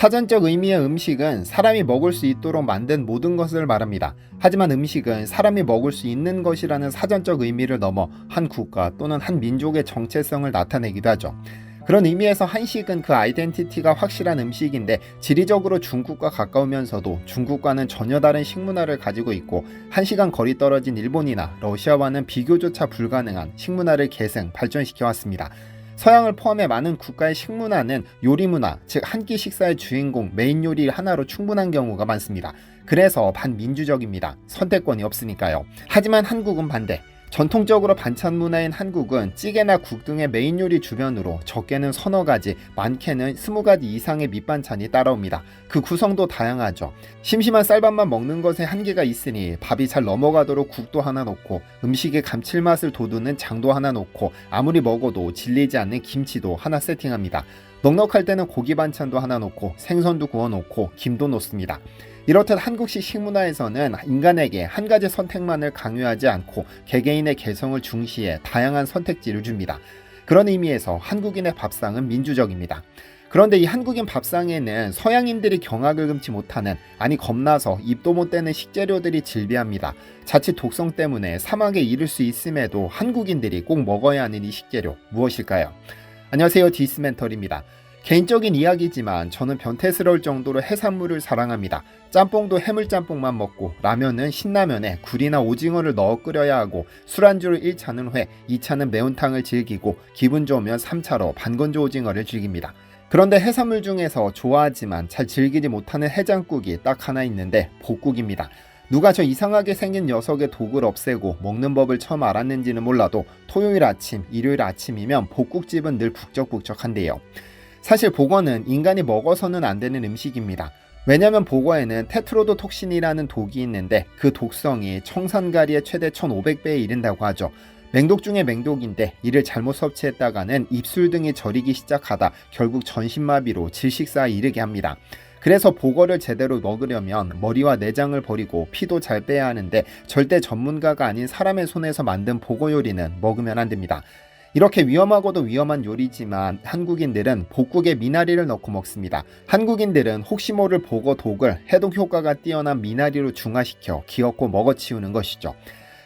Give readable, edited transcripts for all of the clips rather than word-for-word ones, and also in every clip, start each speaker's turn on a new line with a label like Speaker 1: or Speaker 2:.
Speaker 1: 사전적 의미의 음식은 사람이 먹을 수 있도록 만든 모든 것을 말합니다. 하지만 음식은 사람이 먹을 수 있는 것이라는 사전적 의미를 넘어 한 국가 또는 한 민족의 정체성을 나타내기도 하죠. 그런 의미에서 한식은 그 아이덴티티가 확실한 음식인데, 지리적으로 중국과 가까우면서도 중국과는 전혀 다른 식문화를 가지고 있고, 1시간 거리 떨어진 일본이나 러시아와는 비교조차 불가능한 식문화를 계승 발전시켜 왔습니다. 서양을 포함해 많은 국가의 식문화는 요리문화, 즉 한 끼 식사의 주인공, 메인 요리 하나로 충분한 경우가 많습니다. 그래서 반민주적입니다. 선택권이 없으니까요. 하지만 한국은 반대. 전통적으로 반찬 문화인 한국은 찌개나 국 등의 메인 요리 주변으로 적게는 서너 가지, 많게는 20가지 이상의 밑반찬이 따라옵니다. 그 구성도 다양하죠. 심심한 쌀밥만 먹는 것에 한계가 있으니 밥이 잘 넘어가도록 국도 하나 넣고, 음식의 감칠맛을 돋우는 장도 하나 넣고, 아무리 먹어도 질리지 않는 김치도 하나 세팅합니다. 넉넉할 때는 고기 반찬도 하나 넣고, 생선도 구워 놓고, 김도 넣습니다. 이렇듯 한국식 식문화에서는 인간에게 한 가지 선택만을 강요하지 않고 개개인의 개성을 중시해 다양한 선택지를 줍니다. 그런 의미에서 한국인의 밥상은 민주적입니다. 그런데 이 한국인 밥상에는 서양인들이 경악을 금치 못하는, 아니 겁나서 입도 못 대는 식재료들이 즐비합니다. 자칫 독성 때문에 사막에 이를 수 있음에도 한국인들이 꼭 먹어야 하는 이 식재료, 무엇일까요? 안녕하세요, 디스멘털입니다. 개인적인 이야기지만 저는 변태스러울 정도로 해산물을 사랑합니다. 짬뽕도 해물짬뽕만 먹고, 라면은 신라면에 굴이나 오징어를 넣어 끓여야 하고, 술안주로 1차는 회, 2차는 매운탕을 즐기고, 기분 좋으면 3차로 반건조 오징어를 즐깁니다. 그런데 해산물 중에서 좋아하지만 잘 즐기지 못하는 해장국이 딱 하나 있는데, 볶국입니다. 누가 저 이상하게 생긴 녀석의 독을 없애고 먹는 법을 처음 알았는지는 몰라도 토요일 아침, 일요일 아침이면 볶국집은 늘 북적북적한데요. 사실 복어는 인간이 먹어서는 안 되는 음식입니다. 왜냐면 복어에는 테트로도톡신이라는 독이 있는데, 그 독성이 청산가리의 최대 1500배에 이른다고 하죠. 맹독 중에 맹독인데, 이를 잘못 섭취했다가는 입술 등이 저리기 시작하다 결국 전신마비로 질식사에 이르게 합니다. 그래서 복어를 제대로 먹으려면 머리와 내장을 버리고 피도 잘 빼야 하는데, 절대 전문가가 아닌 사람의 손에서 만든 복어 요리는 먹으면 안 됩니다. 이렇게 위험하고도 위험한 요리지만 한국인들은 볶국에 미나리를 넣고 먹습니다. 한국인들은 혹시 모를 복어 독을 해독 효과가 뛰어난 미나리로 중화시켜 기어코 먹어치우는 것이죠.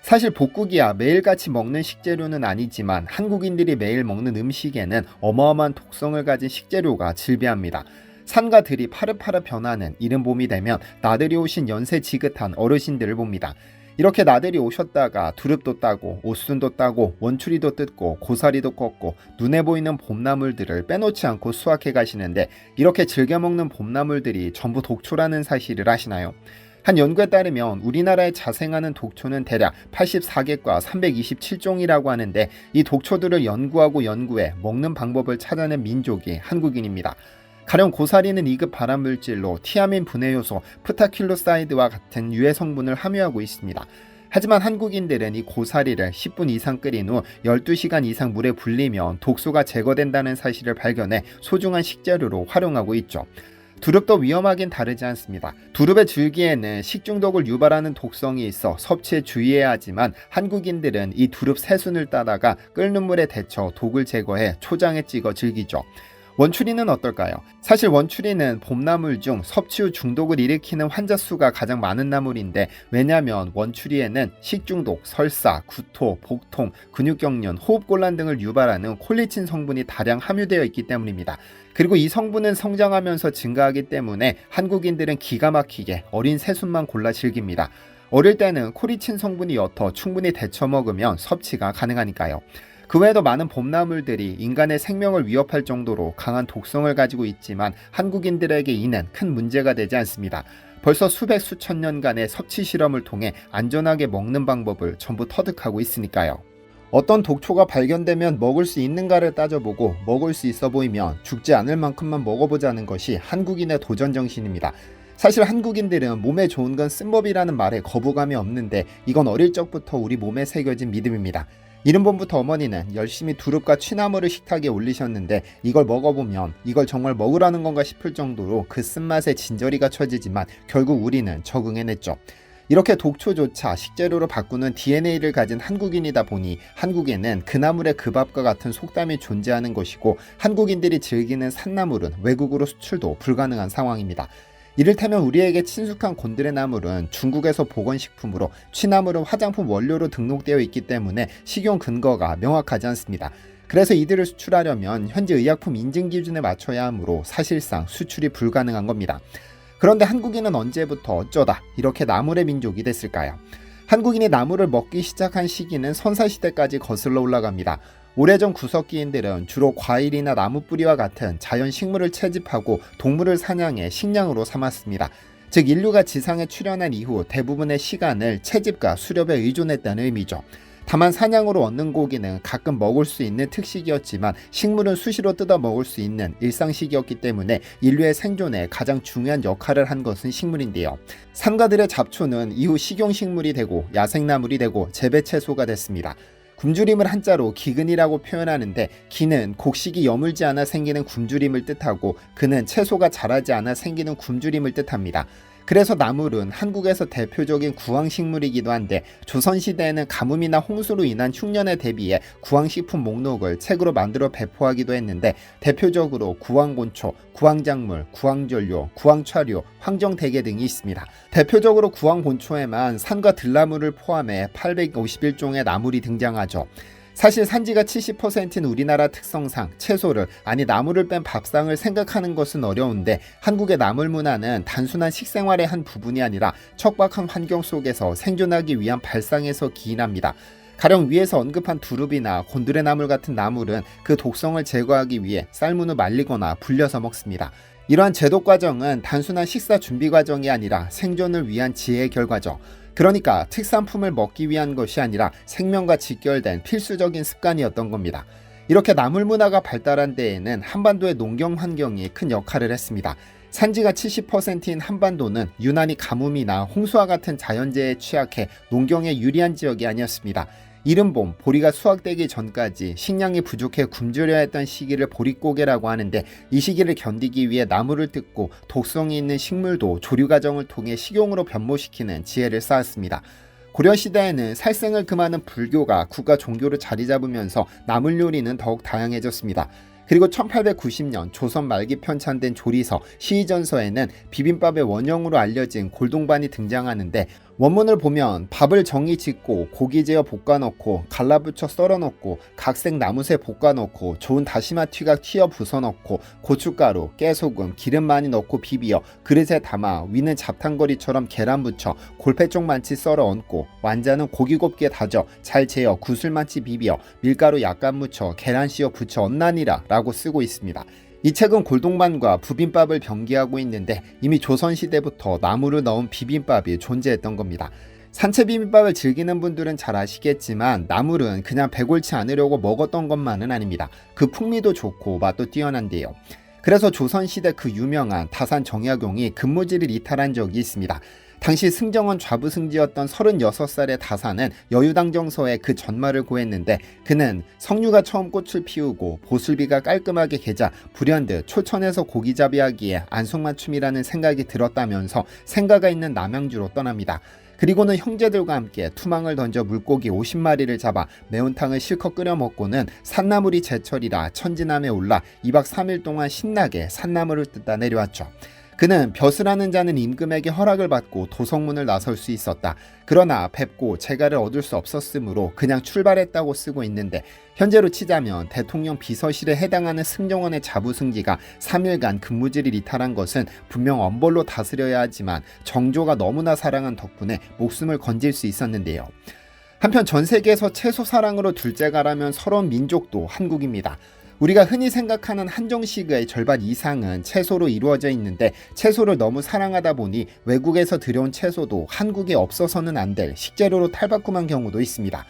Speaker 1: 사실 볶국이야 매일같이 먹는 식재료는 아니지만, 한국인들이 매일 먹는 음식에는 어마어마한 독성을 가진 식재료가 즐비합니다. 산과 들이 파릇파릇 변하는 이른 봄이 되면 나들이 오신 연세 지긋한 어르신들을 봅니다. 이렇게 나들이 오셨다가 두릅도 따고, 오순도 따고, 원추리도 뜯고, 고사리도 꺾고, 눈에 보이는 봄나물들을 빼놓지 않고 수확해 가시는데, 이렇게 즐겨 먹는 봄나물들이 전부 독초라는 사실을 아시나요? 한 연구에 따르면 우리나라에 자생하는 독초는 대략 84개과 327종이라고 하는데, 이 독초들을 연구하고 연구해 먹는 방법을 찾아낸 민족이 한국인입니다. 가령 고사리는 2급 발암물질로 티아민 분해효소 프타킬로사이드와 같은 유해 성분을 함유하고 있습니다. 하지만 한국인들은 이 고사리를 10분 이상 끓인 후 12시간 이상 물에 불리면 독소가 제거된다는 사실을 발견해 소중한 식재료로 활용하고 있죠. 두릅도 위험하긴 다르지 않습니다. 두릅의 줄기에는 식중독을 유발하는 독성이 있어 섭취에 주의해야 하지만, 한국인들은 이 두릅 새순을 따다가 끓는 물에 데쳐 독을 제거해 초장에 찍어 즐기죠. 원추리는 어떨까요? 사실 원추리는 봄나물 중 섭취 후 중독을 일으키는 환자 수가 가장 많은 나물인데, 왜냐하면 원추리에는 식중독, 설사, 구토, 복통, 근육경련, 호흡곤란 등을 유발하는 콜리친 성분이 다량 함유되어 있기 때문입니다. 그리고 이 성분은 성장하면서 증가하기 때문에 한국인들은 기가 막히게 어린 새순만 골라 즐깁니다. 어릴 때는 콜리친 성분이 옅어 충분히 데쳐 먹으면 섭취가 가능하니까요. 그 외에도 많은 봄나물들이 인간의 생명을 위협할 정도로 강한 독성을 가지고 있지만, 한국인들에게 이는 큰 문제가 되지 않습니다. 벌써 수백 수천 년간의 섭취 실험을 통해 안전하게 먹는 방법을 전부 터득하고 있으니까요. 어떤 독초가 발견되면 먹을 수 있는가를 따져보고, 먹을 수 있어 보이면 죽지 않을 만큼만 먹어보자는 것이 한국인의 도전 정신입니다. 사실 한국인들은 몸에 좋은 건 쓴법이라는 말에 거부감이 없는데, 이건 어릴 적부터 우리 몸에 새겨진 믿음입니다. 이른 봄부터 어머니는 열심히 두릅과 취나물을 식탁에 올리셨는데, 이걸 먹어보면 이걸 정말 먹으라는 건가 싶을 정도로 그 쓴맛에 진저리가 쳐지지만 결국 우리는 적응해냈죠. 이렇게 독초조차 식재료로 바꾸는 DNA를 가진 한국인이다 보니 한국에는 그 나물의 그 밥과 같은 속담이 존재하는 것이고, 한국인들이 즐기는 산나물은 외국으로 수출도 불가능한 상황입니다. 이를테면 우리에게 친숙한 곤드레 나물은 중국에서 보건식품으로, 취나물은 화장품 원료로 등록되어 있기 때문에 식용 근거가 명확하지 않습니다. 그래서 이들을 수출하려면 현재 의약품 인증 기준에 맞춰야 하므로 사실상 수출이 불가능한 겁니다. 그런데 한국인은 언제부터 어쩌다 이렇게 나물의 민족이 됐을까요? 한국인이 나물을 먹기 시작한 시기는 선사시대까지 거슬러 올라갑니다. 오래전 구석기인들은 주로 과일이나 나무뿌리와 같은 자연 식물을 채집하고 동물을 사냥해 식량으로 삼았습니다. 즉 인류가 지상에 출현한 이후 대부분의 시간을 채집과 수렵에 의존했다는 의미죠. 다만 사냥으로 얻는 고기는 가끔 먹을 수 있는 특식이었지만 식물은 수시로 뜯어 먹을 수 있는 일상식이었기 때문에 인류의 생존에 가장 중요한 역할을 한 것은 식물인데요. 산가들의 잡초는 이후 식용식물이 되고 야생나물이 되고 재배채소가 됐습니다. 굶주림을 한자로 기근이라고 표현하는데, 기는 곡식이 여물지 않아 생기는 굶주림을 뜻하고 근은 채소가 자라지 않아 생기는 굶주림을 뜻합니다. 그래서 나물은 한국에서 대표적인 구황식물이기도 한데, 조선시대에는 가뭄이나 홍수로 인한 흉년에 대비해 구황식품 목록을 책으로 만들어 배포하기도 했는데, 대표적으로 구황곤초, 구황작물, 구황전료, 구황차료, 황정대게 등이 있습니다. 대표적으로 구황곤초에만 산과 들나물을 포함해 851종의 나물이 등장하죠. 사실 산지가 70%인 우리나라 특성상 채소를, 아니 나물을 뺀 밥상을 생각하는 것은 어려운데, 한국의 나물 문화는 단순한 식생활의 한 부분이 아니라 척박한 환경 속에서 생존하기 위한 발상에서 기인합니다. 가령 위에서 언급한 두릅이나 곤드레 나물 같은 나물은 그 독성을 제거하기 위해 삶은 후 말리거나 불려서 먹습니다. 이러한 제독 과정은 단순한 식사 준비 과정이 아니라 생존을 위한 지혜의 결과죠. 그러니까 특산품을 먹기 위한 것이 아니라 생명과 직결된 필수적인 습관이었던 겁니다. 이렇게 나물 문화가 발달한 데에는 한반도의 농경 환경이 큰 역할을 했습니다. 산지가 70%인 한반도는 유난히 가뭄이나 홍수와 같은 자연재해에 취약해 농경에 유리한 지역이 아니었습니다. 이른봄 보리가 수확되기 전까지 식량이 부족해 굶주려 했던 시기를 보릿고개라고 하는데, 이 시기를 견디기 위해 나무를 뜯고 독성이 있는 식물도 조류 과정을 통해 식용으로 변모시키는 지혜를 쌓았습니다. 고려시대에는 살생을 금하는 불교가 국가 종교로 자리 잡으면서 나물 요리는 더욱 다양해졌습니다. 그리고 1890년 조선 말기 편찬된 조리서 시의전서에는 비빔밥의 원형으로 알려진 골동반이 등장하는데, 원문을 보면 밥을 정이 짓고 고기 재어 볶아 넣고 갈라붙여 썰어 넣고 각색 나무새 볶아 넣고 좋은 다시마 튀각 튀어 부숴 넣고 고춧가루, 깨소금, 기름 많이 넣고 비비어 그릇에 담아 위는 잡탕거리처럼 계란 부쳐 골패쪽만치 썰어 얹고 완자는 고기 곱게 다져 잘 재어 구슬만치 비비어 밀가루 약간 묻혀 계란 씌어 부쳐 얹나니라 라고 쓰고 있습니다. 이 책은 골동반과 부빔밥을 병기하고 있는데, 이미 조선시대부터 나물을 넣은 비빔밥이 존재했던 겁니다. 산채 비빔밥을 즐기는 분들은 잘 아시겠지만 나물은 그냥 배골치 않으려고 먹었던 것만은 아닙니다. 그 풍미도 좋고 맛도 뛰어난데요. 그래서 조선시대 그 유명한 다산 정약용이 근무지를 이탈한 적이 있습니다. 당시 승정원 좌부승지였던 36살의 다산은 여유당정서에 그 전말을 고했는데, 그는 석류가 처음 꽃을 피우고 보슬비가 깔끔하게 개자 불현듯 초천에서 고기잡이하기에 안성맞춤이라는 생각이 들었다면서 생가가 있는 남양주로 떠납니다. 그리고는 형제들과 함께 투망을 던져 물고기 50마리를 잡아 매운탕을 실컷 끓여 먹고는 산나물이 제철이라 천지남에 올라 2박 3일 동안 신나게 산나물을 뜯다 내려왔죠. 그는 벼슬하는 자는 임금에게 허락을 받고 도성문을 나설 수 있었다. 그러나 뵙고 재가를 얻을 수 없었으므로 그냥 출발했다고 쓰고 있는데, 현재로 치자면 대통령 비서실에 해당하는 승정원의 자부승지가 3일간 근무지를 이탈한 것은 분명 엄벌로 다스려야 하지만 정조가 너무나 사랑한 덕분에 목숨을 건질 수 있었는데요. 한편 전 세계에서 채소 사랑으로 둘째가라면 서러운 민족도 한국입니다. 우리가 흔히 생각하는 한정식의 절반 이상은 채소로 이루어져 있는데, 채소를 너무 사랑하다 보니 외국에서 들여온 채소도 한국에 없어서는 안 될 식재료로 탈바꿈한 경우도 있습니다.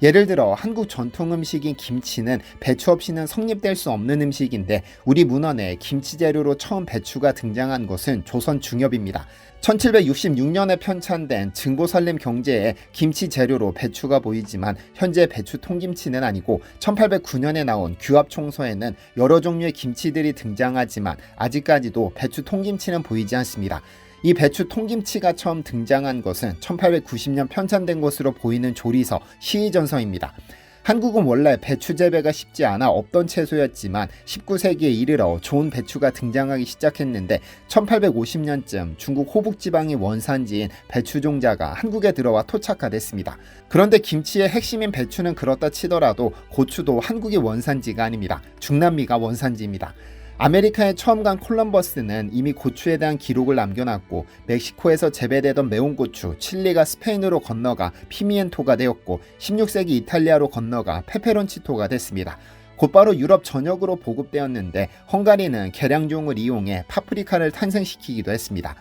Speaker 1: 예를 들어 한국 전통 음식인 김치는 배추 없이는 성립될 수 없는 음식인데, 우리 문헌에 김치 재료로 처음 배추가 등장한 것은 조선 중엽입니다. 1766년에 편찬된 증보살림 경제에 김치 재료로 배추가 보이지만 현재 배추 통김치는 아니고, 1809년에 나온 규합총서에는 여러 종류의 김치들이 등장하지만 아직까지도 배추 통김치는 보이지 않습니다. 이 배추 통김치가 처음 등장한 것은 1890년 편찬된 것으로 보이는 조리서 시의전서입니다. 한국은 원래 배추 재배가 쉽지 않아 없던 채소였지만 19세기에 이르러 좋은 배추가 등장하기 시작했는데 1850년쯤 중국 호북지방이 원산지인 배추 종자가 한국에 들어와 토착화됐습니다. 그런데 김치의 핵심인 배추는 그렇다 치더라도 고추도 한국이 원산지가 아닙니다. 중남미가 원산지입니다. 아메리카에 처음 간 콜럼버스는 이미 고추에 대한 기록을 남겨놨고 멕시코에서 재배되던 매운 고추, 칠리가 스페인으로 건너가 피미엔토가 되었고 16세기 이탈리아로 건너가 페페론치토가 됐습니다. 곧바로 유럽 전역으로 보급되었는데 헝가리는 계량종을 이용해 파프리카를 탄생시키기도 했습니다.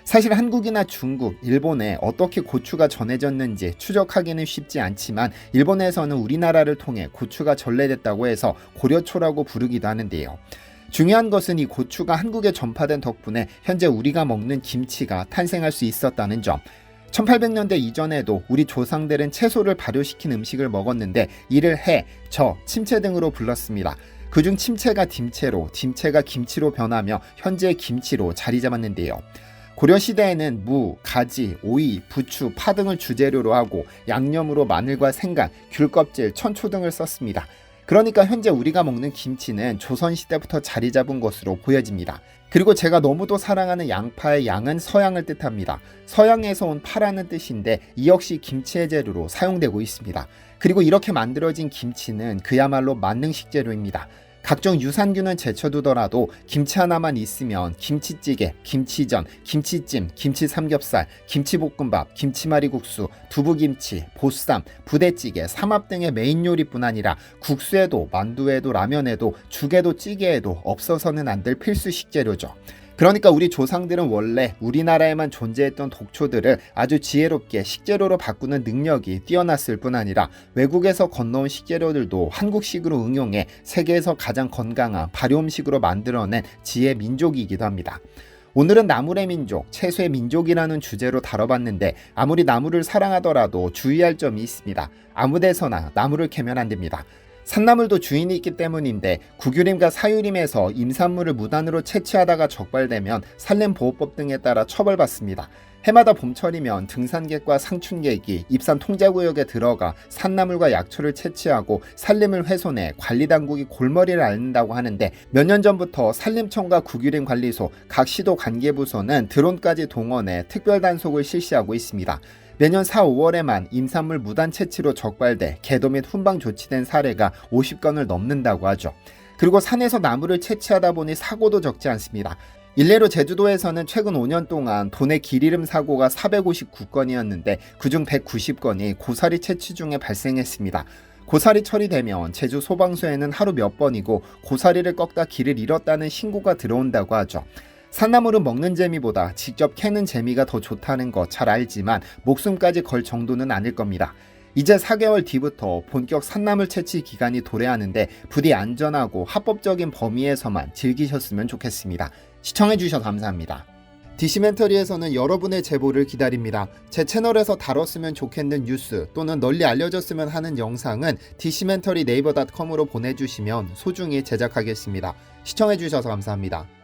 Speaker 1: 사실 한국이나 중국, 일본에 어떻게 고추가 전해졌는지 추적하기는 쉽지 않지만 일본에서는 우리나라를 통해 고추가 전래됐다고 해서 고려초라고 부르기도 하는데요. 중요한 것은 이 고추가 한국에 전파된 덕분에 현재 우리가 먹는 김치가 탄생할 수 있었다는 점. 1800년대 이전에도 우리 조상들은 채소를 발효시킨 음식을 먹었는데 이를 해, 저, 침채 등으로 불렀습니다. 그중 침채가 딤채로, 딤채가 김치로 변하며 현재의 김치로 자리 잡았는데요. 고려시대에는 무, 가지, 오이, 부추, 파 등을 주재료로 하고 양념으로 마늘과 생강, 귤껍질, 천초 등을 썼습니다. 그러니까 현재 우리가 먹는 김치는 조선시대부터 자리 잡은 것으로 보여집니다. 그리고 제가 너무도 사랑하는 양파의 양은 서양을 뜻합니다. 서양에서 온 파라는 뜻인데 이 역시 김치의 재료로 사용되고 있습니다. 그리고 이렇게 만들어진 김치는 그야말로 만능 식재료입니다. 각종 유산균은 제쳐두더라도 김치 하나만 있으면 김치찌개, 김치전, 김치찜, 김치삼겹살, 김치볶음밥, 김치말이국수, 두부김치, 보쌈, 부대찌개, 삼합 등의 메인 요리뿐 아니라 국수에도 만두에도 라면에도 죽에도 찌개에도 없어서는 안 될 필수 식재료죠. 그러니까 우리 조상들은 원래 우리나라에만 존재했던 독초들을 아주 지혜롭게 식재료로 바꾸는 능력이 뛰어났을 뿐 아니라 외국에서 건너온 식재료들도 한국식으로 응용해 세계에서 가장 건강한 발효 음식으로 만들어낸 지혜 민족이기도 합니다. 오늘은 나물의 민족, 채소의 민족이라는 주제로 다뤄봤는데 아무리 나물을 사랑하더라도 주의할 점이 있습니다. 아무 데서나 나물을 캐면 안 됩니다. 산나물도 주인이 있기 때문인데 국유림과 사유림에서 임산물을 무단으로 채취하다가 적발되면 산림보호법 등에 따라 처벌받습니다. 해마다 봄철이면 등산객과 상춘객이 입산 통제구역에 들어가 산나물과 약초를 채취하고 산림을 훼손해 관리당국이 골머리를 앓는다고 하는데 몇 년 전부터 산림청과 국유림 관리소, 각 시도 관계부서는 드론까지 동원해 특별단속을 실시하고 있습니다. 매년 4, 5월에만 임산물 무단 채취로 적발돼 계도 및 훈방 조치된 사례가 50건을 넘는다고 하죠. 그리고 산에서 나무를 채취하다 보니 사고도 적지 않습니다. 일례로 제주도에서는 최근 5년 동안 도내 길이름 사고가 459건이었는데 그중 190건이 고사리 채취 중에 발생했습니다. 고사리 처리되면 제주 소방서에는 하루 몇 번이고 고사리를 꺾다 길을 잃었다는 신고가 들어온다고 하죠. 산나물은 먹는 재미보다 직접 캐는 재미가 더 좋다는 거 잘 알지만 목숨까지 걸 정도는 아닐 겁니다. 이제 4개월 뒤부터 본격 산나물 채취 기간이 도래하는데 부디 안전하고 합법적인 범위에서만 즐기셨으면 좋겠습니다. 시청해주셔서 감사합니다. 디시멘터리에서는 여러분의 제보를 기다립니다. 제 채널에서 다뤘으면 좋겠는 뉴스 또는 널리 알려졌으면 하는 영상은 디시멘터리 네이버.com으로 보내주시면 소중히 제작하겠습니다. 시청해주셔서 감사합니다.